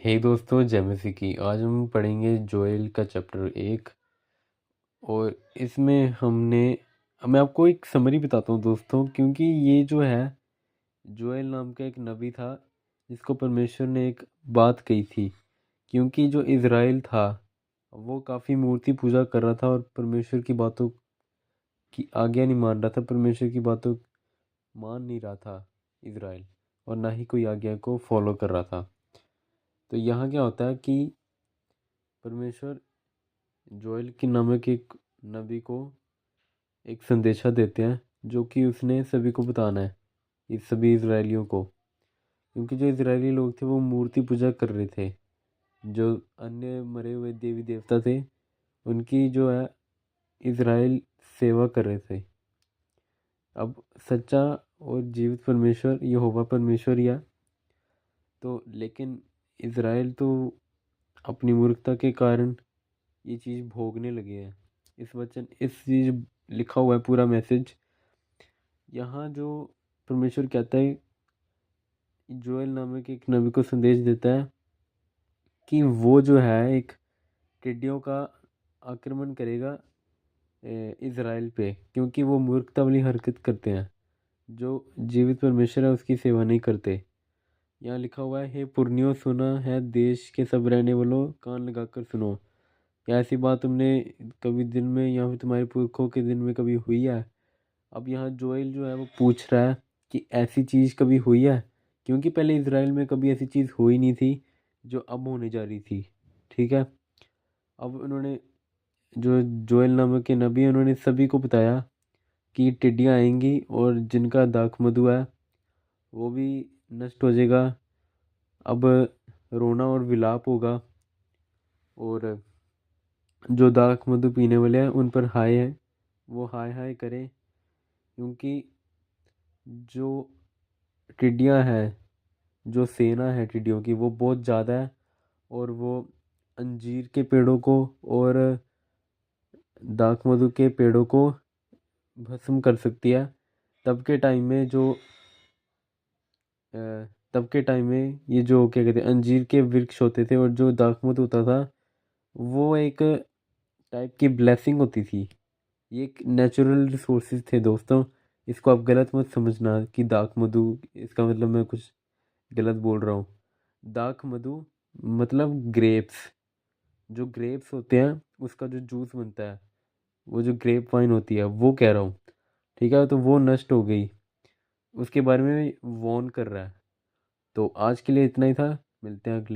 हे दोस्तों, जय मसीह की। आज हम पढ़ेंगे जोएल का चैप्टर 1। और इसमें मैं आपको एक समरी बताता हूँ दोस्तों, क्योंकि ये जो है जोएल नाम का एक नबी था जिसको परमेश्वर ने एक बात कही थी। क्योंकि जो इज़राइल था वो काफ़ी मूर्ति पूजा कर रहा था और परमेश्वर की बातों की आज्ञा नहीं मान रहा था, परमेश्वर की बातों मान नहीं रहा था इज़राइल, और ना ही कोई आज्ञा को फॉलो कर रहा था। तो यहाँ क्या होता है कि परमेश्वर जोएल के नामक एक नबी को एक संदेशा देते हैं, जो कि उसने सभी को बताना है, इस सभी इजरायलियों को। क्योंकि जो इजरायली लोग थे वो मूर्ति पूजा कर रहे थे। जो अन्य मरे हुए देवी देवता थे उनकी जो है इजराइल सेवा कर रहे थे। अब सच्चा और जीवित परमेश्वर यहोवा परमेश्वर ही है। तो लेकिन इजराइल तो अपनी मूर्खता के कारण ये चीज़ भोगने लगे हैं। इस चीज़ लिखा हुआ है पूरा मैसेज। यहाँ जो परमेश्वर कहता है, जोएल नामक एक नबी को संदेश देता है कि वो जो है एक टिड्डियों का आक्रमण करेगा इज़राइल पे, क्योंकि वो मूर्खता वाली हरकत करते हैं। जो जीवित परमेश्वर है उसकी सेवा नहीं करते। यहाँ लिखा हुआ है, हे पुरनियों, सुना है देश के सब रहने वालों, कान लगाकर सुनो। क्या ऐसी बात तुमने कभी दिन में या फिर तुम्हारे पुरखों के दिन में कभी हुई है? अब यहाँ जोएल जो है वो पूछ रहा है कि ऐसी चीज़ कभी हुई है, क्योंकि पहले इज़राइल में कभी ऐसी चीज़ हुई नहीं थी जो अब होने जा रही थी। ठीक है। अब उन्होंने, जो जोएल नामक के नबी हैं, उन्होंने सभी को बताया कि टिड्डियाँ आएंगी और जिनका दाख मधु है वो भी नष्ट हो जाएगा। अब रोना और विलाप होगा, और जो दाख मधु पीने वाले हैं उन पर हाय है, वो हाय हाय करें। क्योंकि जो टिड्डियाँ हैं, जो सेना है टिड्डियों की, वो बहुत ज़्यादा है। और वो अंजीर के पेड़ों को और दाख मधु के पेड़ों को भस्म कर सकती है। तब के टाइम में जो अ, तब के टाइम में ये जो क्या कहते हैं अंजीर के वृक्ष होते थे और जो दाख मधु होता था, वो एक टाइप की ब्लेसिंग होती थी। ये एक नेचुरल रिसोर्सेज थे दोस्तों। इसको आप गलत मत समझना कि दाख मधु, इसका मतलब मैं कुछ गलत बोल रहा हूँ। दाख मधु मतलब ग्रेप्स। जो ग्रेप्स होते हैं उसका जो जूस बनता है, वो जो ग्रेप वाइन होती है, वो कह रहा हूँ। ठीक है। तो वो नष्ट हो गई, उसके बारे में वॉर्न कर रहा है। तो आज के लिए इतना ही था। मिलते हैं अगले